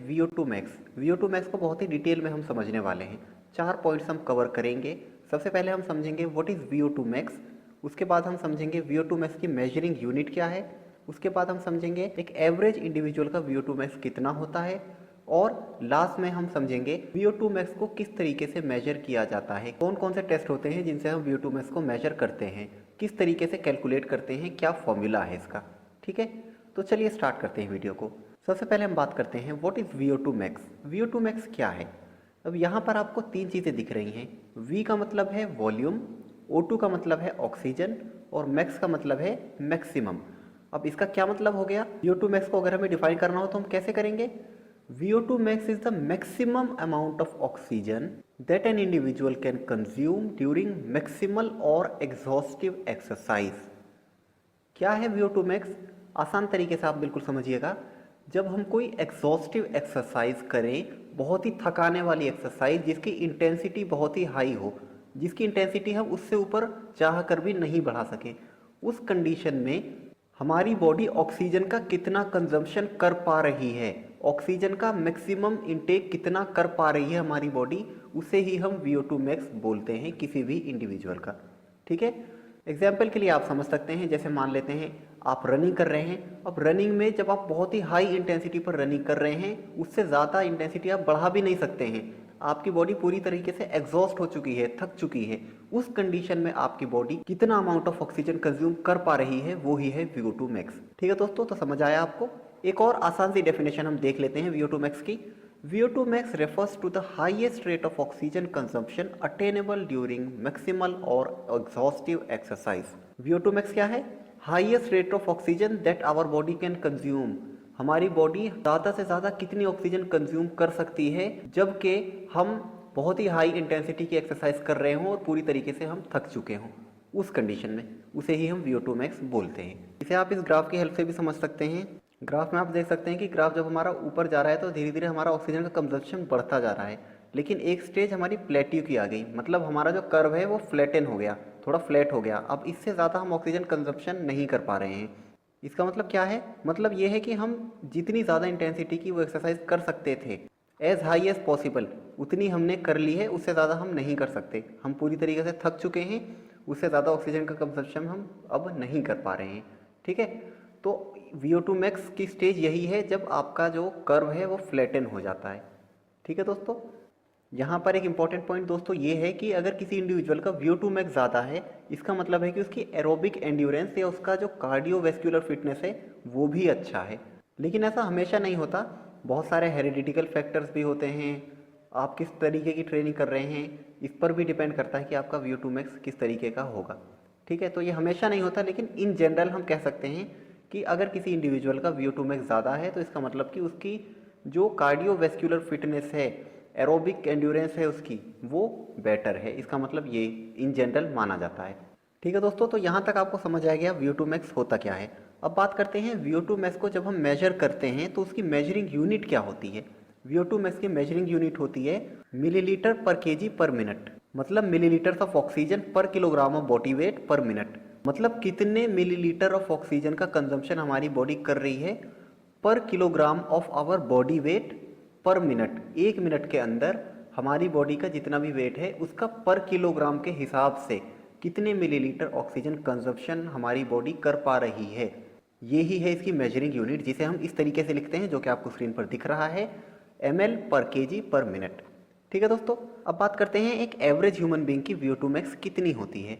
VO2 max. VO2 max को बहुत ही detail में हम समझने वाले हैं। 4 पॉइंट्स हम कवर करेंगे। सबसे पहले हम समझेंगे व्हाट इज़ VO2 मैक्स। उसके बाद हम समझेंगे VO2 मैक्स की मेजरिंग यूनिट क्या है। उसके बाद हम समझेंगे एक एवरेज इंडिविजुअल का VO2 मैक्स कितना होता है। और लास्ट में हम समझेंगे VO2 मैक्स को किस तरीके से मेजर किया जाता है, कौन कौन से टेस्ट होते हैं जिनसे हम VO2 मैक्स को मेजर करते हैं, किस तरीके से कैलकुलेट करते हैं, क्या फॉर्मूला है इसका। ठीक है, तो चलिए स्टार्ट करते हैं वीडियो को। सबसे पहले हम बात करते हैं what is VO2 max. VO2 max क्या है। अब यहाँ पर आपको 3 चीज़ें दिख रही हैं। V का मतलब है वॉल्यूम, O2 का मतलब है ऑक्सीजन और मैक्स का मतलब है मैक्सिमम। अब इसका क्या मतलब हो गया। VO2 मैक्स को अगर हमें डिफाइन करना हो तो हम कैसे करेंगे। VO2 max is the maximum amount of oxygen that an individual can consume during maximal or exhaustive exercise। क्या है VO2 max? आसान तरीके से आप बिल्कुल समझिएगा। जब हम कोई एग्जॉस्टिव एक्सरसाइज करें, बहुत ही थकाने वाली एक्सरसाइज जिसकी इंटेंसिटी बहुत ही हाई हो, जिसकी इंटेंसिटी हम उससे ऊपर चाह कर भी नहीं बढ़ा सके, उस कंडीशन में हमारी बॉडी ऑक्सीजन का कितना कंजम्पशन कर पा रही है, ऑक्सीजन का मैक्सिमम इनटेक कितना कर पा रही है हमारी बॉडी, उसे ही हम VO2 मैक्स बोलते हैं किसी भी इंडिविजुअल का। ठीक है, एग्जाम्पल के लिए आप समझ सकते हैं, जैसे मान लेते हैं आप रनिंग कर रहे हैं। अब रनिंग में जब आप बहुत ही हाई इंटेंसिटी पर रनिंग कर रहे हैं, उससे ज़्यादा इंटेंसिटी आप बढ़ा भी नहीं सकते हैं, आपकी बॉडी पूरी तरीके से एग्जॉस्ट हो चुकी है, थक चुकी है। उस कंडीशन में आपकी बॉडी कितना अमाउंट ऑफ ऑक्सीजन कंज्यूम कर पा रही है, वो ही है VO2 मैक्स। ठीक है दोस्तों, तो समझ आया आपको। एक और आसान सी डेफिनेशन हम देख लेते हैं VO2 मैक्स की। VO2 max refers to the highest rate of oxygen consumption attainable during maximal or exhaustive exercise। VO2 max क्या है। Highest rate of oxygen that our body can consume। हमारी बॉडी ज़्यादा से ज़्यादा कितनी ऑक्सीजन कंज्यूम कर सकती है जबकि हम बहुत ही हाई इंटेंसिटी की एक्सरसाइज कर रहे हों और पूरी तरीके से हम थक चुके हों, उस कंडीशन में उसे ही हम VO2 मैक्स बोलते हैं। इसे आप इस ग्राफ की हेल्प से भी समझ सकते हैं। ग्राफ में आप देख सकते हैं कि ग्राफ जब हमारा ऊपर जा रहा है तो धीरे धीरे हमारा ऑक्सीजन का कंजप्शन बढ़ता जा रहा है, लेकिन एक स्टेज हमारी प्लेट्यू की आ गई, मतलब हमारा जो कर्व है वो फ्लैटन हो गया, थोड़ा फ्लैट हो गया। अब इससे ज़्यादा हम ऑक्सीजन कंजप्शन नहीं कर पा रहे हैं। इसका मतलब क्या है, मतलब ये है कि हम जितनी ज़्यादा इंटेंसिटी की वो एक्सरसाइज कर सकते थे, एज हाई एज पॉसिबल, उतनी हमने कर ली है, उससे ज़्यादा हम नहीं कर सकते। हम पूरी तरीके से थक चुके हैं, उससे ज़्यादा ऑक्सीजन का कंजप्शन हम अब नहीं कर पा रहे हैं। ठीक है, तो VO2 मैक्स की स्टेज यही है जब आपका जो कर्व है वो फ्लैटन हो जाता है। ठीक है दोस्तों, यहाँ पर एक इंपॉर्टेंट पॉइंट दोस्तों ये है कि अगर किसी इंडिविजुअल का VO2 मैक्स ज़्यादा है, इसका मतलब है कि उसकी एरोबिक एंड्योरेंस या उसका जो कार्डियोवैस्कुलर फिटनेस है वो भी अच्छा है। लेकिन ऐसा हमेशा नहीं होता, बहुत सारे हेरिडिटिकल फैक्टर्स भी होते हैं। आप किस तरीके की ट्रेनिंग कर रहे हैं, इस पर भी डिपेंड करता है कि आपका VO2 मैक्स किस तरीके का होगा। ठीक है, तो ये हमेशा नहीं होता, लेकिन इन जनरल हम कह सकते हैं कि अगर किसी इंडिविजुअल का VO2 मैक्स ज़्यादा है तो इसका मतलब कि उसकी जो कार्डियोवैस्कुलर फिटनेस है, एरोबिक एंड्योरेंस है उसकी, वो बेटर है। इसका मतलब ये इन जनरल माना जाता है। ठीक है दोस्तों, तो यहाँ तक आपको समझ आ गया VO2 मैक्स होता क्या है। अब बात करते हैं VO2 मैक्स को जब हम मेजर करते हैं तो उसकी मेजरिंग यूनिट क्या होती है। VO2 मैक्स की मेजरिंग यूनिट होती है मिलीलीटर पर केजी पर मिनट, मतलब millilitre of oxygen per kilogram of body weight per minute. मतलब कितने मिलीलीटर ऑफ ऑक्सीजन का कंजम्पशन हमारी बॉडी कर रही है per kilogram of our body weight per minute. एक मिनट के अंदर हमारी बॉडी का जितना भी वेट है उसका पर किलोग्राम के हिसाब से कितने मिलीलीटर ऑक्सीजन कंजप्शन हमारी बॉडी कर पा रही है, यही है इसकी मेजरिंग यूनिट, जिसे हम इस तरीके से लिखते हैं जो कि आपको स्क्रीन पर दिख रहा है, ml पर केजी पर मिनट। ठीक है दोस्तों, अब बात करते हैं एक एवरेज ह्यूमन बीइंग की VO2 मैक्स कितनी होती है।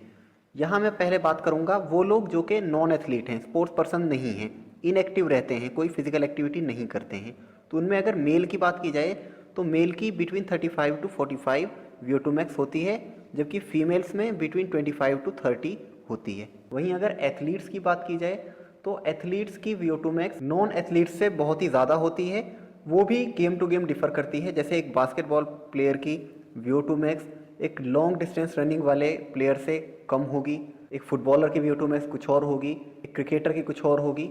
यहाँ मैं पहले बात करूँगा वो लोग जो कि नॉन एथलीट हैं, स्पोर्ट्स पर्सन नहीं हैं, इनएक्टिव रहते हैं, कोई फिजिकल एक्टिविटी नहीं करते हैं, तो उनमें अगर मेल की बात की जाए तो मेल की बिटवीन 35 टू 45 VO2 मैक्स होती है, जबकि फीमेल्स में बिटवीन 25 टू 30 होती है। वहीं अगर एथलीट्स की बात की जाए तो एथलीट्स की VO2 मैक्स नॉन एथलीट्स से बहुत ही ज़्यादा होती है। वो भी गेम टू गेम डिफर करती है। जैसे एक बास्केटबॉल प्लेयर की VO2 मैक्स एक लॉन्ग डिस्टेंस रनिंग वाले प्लेयर से कम होगी, एक फुटबॉलर की VO2 मैक्स कुछ और होगी, एक क्रिकेटर की कुछ और होगी,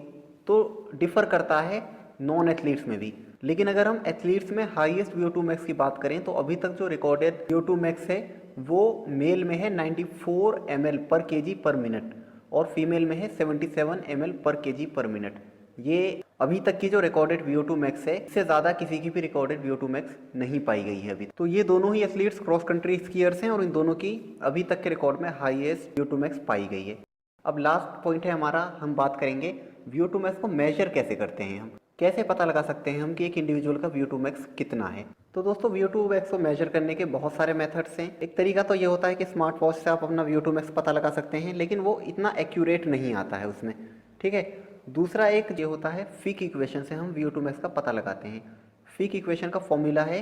तो डिफर करता है नॉन एथलीट्स में भी। लेकिन अगर हम एथलीट्स में हाईएस्ट VO2 मैक्स की बात करें तो अभी तक जो रिकॉर्डेड VO2 मैक्स है वो मेल में है 94 ml पर केजी पर मिनट और फीमेल में है 77 ml पर केजी पर मिनट। ये अभी तक की जो रिकॉर्डेड VO2 मैक्स है, इससे ज़्यादा किसी की भी रिकॉर्डेड VO2 मैक्स नहीं पाई गई है अभी। तो ये दोनों ही एथलीट्स क्रॉस कंट्री स्कीयर्स हैं और इन दोनों की अभी तक के रिकॉर्ड में हाईएस्ट VO2 मैक्स पाई गई है। अब लास्ट पॉइंट है हमारा, हम बात करेंगे VO2 मैक्स को मेजर कैसे करते हैं, हम कैसे पता लगा सकते हैं हम कि एक इंडिविजुअल का VO2 मैक्स कितना है। तो दोस्तों VO2 मैक्स को मेजर करने के बहुत सारे मेथड्स हैं। एक तरीका तो ये होता है कि स्मार्ट वॉच से आप अपना VO2 मैक्स पता लगा सकते हैं, लेकिन वो इतना एक्यूरेट नहीं आता है उसमें, ठीक है। दूसरा एक ये होता है फिक इक्वेशन से हम VO2 मैक्स का पता लगाते हैं। फिक इक्वेशन का फॉर्मूला है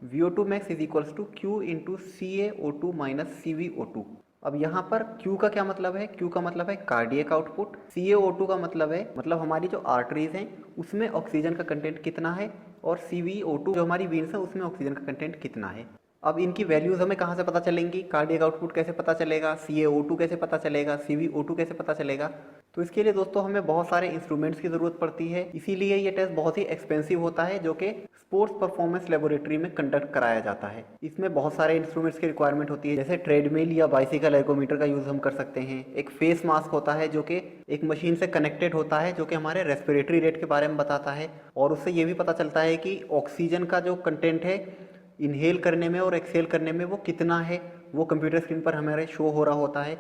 VO2 max is equals to Q into CaO2 minus CvO2। अब यहाँ पर Q का क्या मतलब है? Q का मतलब है कार्डियक आउटपुट। CaO2 का मतलब है, मतलब हमारी जो आर्टरीज हैं उसमें ऑक्सीजन का कंटेंट कितना है, और CvO2 जो हमारी वीन्स है उसमें ऑक्सीजन का कंटेंट कितना है। अब इनकी वैल्यूज़ हमें कहाँ से पता चलेंगी? कार्डियक आउटपुट कैसे पता चलेगा, CaO2 कैसे पता चलेगा, CvO2 कैसे पता चलेगा? तो इसके लिए दोस्तों हमें बहुत सारे इंस्ट्रूमेंट्स की ज़रूरत पड़ती है, इसीलिए ये टेस्ट बहुत ही एक्सपेंसिव होता है, जो कि स्पोर्ट्स परफॉर्मेंस लेबोरेटरी में कंडक्ट कराया जाता है। इसमें बहुत सारे इंस्ट्रूमेंट्स की रिक्वायरमेंट होती है, जैसे ट्रेडमिल या बाइसिकल एर्गोमीटर का यूज़ हम कर सकते हैं। एक फेस मास्क होता है जो कि एक मशीन से कनेक्टेड होता है, जो कि हमारे रेस्पिरेटरी रेट के बारे में बताता है, और उससे ये भी पता चलता है कि ऑक्सीजन का जो कंटेंट है इनहेल करने में और एक्सेल करने में वो कितना है, वो कंप्यूटर स्क्रीन पर हमारे शो हो रहा होता है।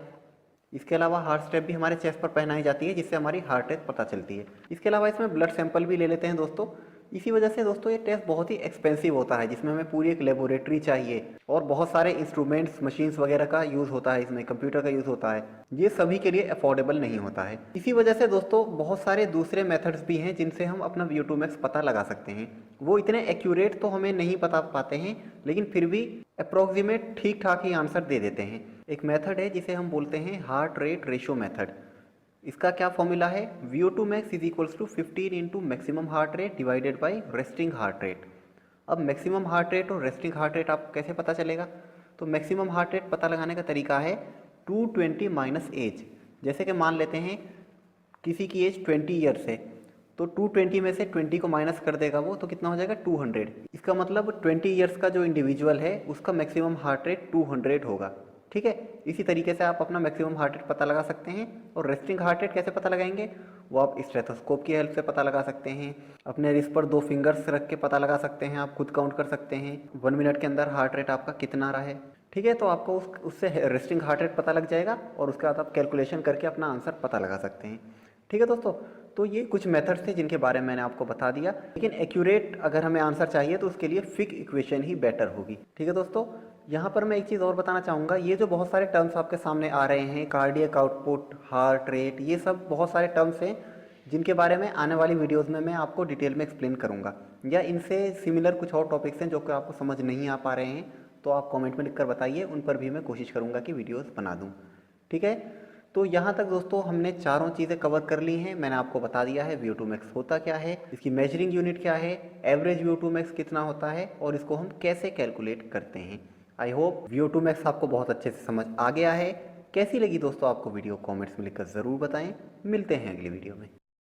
इसके अलावा हार्ट स्ट्रैप भी हमारे चेस्ट पर पहनाई जाती है, जिससे हमारी हार्ट रेट पता चलती है। इसके अलावा इसमें ब्लड सैंपल भी ले लेते हैं दोस्तों। इसी वजह से दोस्तों ये टेस्ट बहुत ही एक्सपेंसिव होता है, जिसमें हमें पूरी एक लेबोरेटरी चाहिए और बहुत सारे इंस्ट्रूमेंट्स, मशीन्स वगैरह का यूज़ होता है, इसमें कंप्यूटर का यूज़ होता है। ये सभी के लिए अफोर्डेबल नहीं होता है। इसी वजह से दोस्तों बहुत सारे दूसरे मेथड्स भी हैं जिनसे हम अपना VO2 मैक्स पता लगा सकते हैं। वो इतने एक्यूरेट तो हमें नहीं बता पाते हैं, लेकिन फिर भी अप्रोक्सीमेट ठीक ठाक ही आंसर दे देते हैं। एक मेथड है जिसे हम बोलते हैं हार्ट रेट रेशो मेथड। इसका क्या फॉर्मूला है? VO2 max is equals to 15 into maximum heart rate divided by resting heart rate. अब मैक्सिमम हार्ट रेट और रेस्टिंग हार्ट रेट आपको कैसे पता चलेगा? तो मैक्सिमम हार्ट रेट पता लगाने का तरीका है 220 माइनस एज। जैसे कि मान लेते हैं किसी की एज 20 ईयर्स है, तो 220 में से 20 को माइनस कर देगा वो, तो कितना हो जाएगा? 200। इसका मतलब 20 ईयर्स का जो इंडिविजुअल है उसका मैक्सिमम हार्ट रेट 200 होगा, ठीक है। इसी तरीके से आप अपना मैक्सिमम हार्ट रेट पता लगा सकते हैं। और रेस्टिंग हार्ट रेट कैसे पता लगाएंगे? वो आप स्टेथोस्कोप की हेल्प से पता लगा सकते हैं। अपने रिस्ट पर 2 फिंगर्स रख के पता लगा सकते हैं, आप खुद काउंट कर सकते हैं 1 मिनट के अंदर हार्ट रेट आपका कितना रहा है, ठीक है। तो आपको उससे रेस्टिंग हार्ट रेट पता लग जाएगा और उसके बाद आप कैलकुलेशन करके अपना आंसर पता लगा सकते हैं, ठीक है दोस्तों। तो ये कुछ मेथड्स थे जिनके बारे में मैंने आपको बता दिया, लेकिन एक्यूरेट अगर हमें आंसर चाहिए तो उसके लिए फिक इक्वेशन ही बेटर होगी, ठीक है दोस्तों। यहाँ पर मैं एक चीज़ और बताना चाहूँगा, ये जो बहुत सारे टर्म्स आपके सामने आ रहे हैं, कार्डियक आउटपुट, हार्ट रेट, ये सब बहुत सारे टर्म्स हैं जिनके बारे में आने वाली वीडियोस में मैं आपको डिटेल में एक्सप्लेन करूँगा, या इनसे सिमिलर कुछ और टॉपिक्स हैं जो कि आपको समझ नहीं आ पा रहे हैं, तो आप कमेंट में लिखकर बताइए, उन पर भी मैं कोशिश करूँगा कि वीडियोस बना दूँ, ठीक है। तो यहाँ तक दोस्तों हमने चारों चीज़ें कवर कर ली हैं। मैंने आपको बता दिया है VO2 मैक्स होता क्या है, इसकी मेजरिंग यूनिट क्या है, एवरेज VO2 मैक्स कितना होता है, और इसको हम कैसे कैलकुलेट करते हैं। आई होप VO2 मैक्स आपको बहुत अच्छे से समझ आ गया है। कैसी लगी दोस्तों आपको वीडियो? कमेंट्स में लिखकर ज़रूर बताएं। मिलते हैं अगली वीडियो में।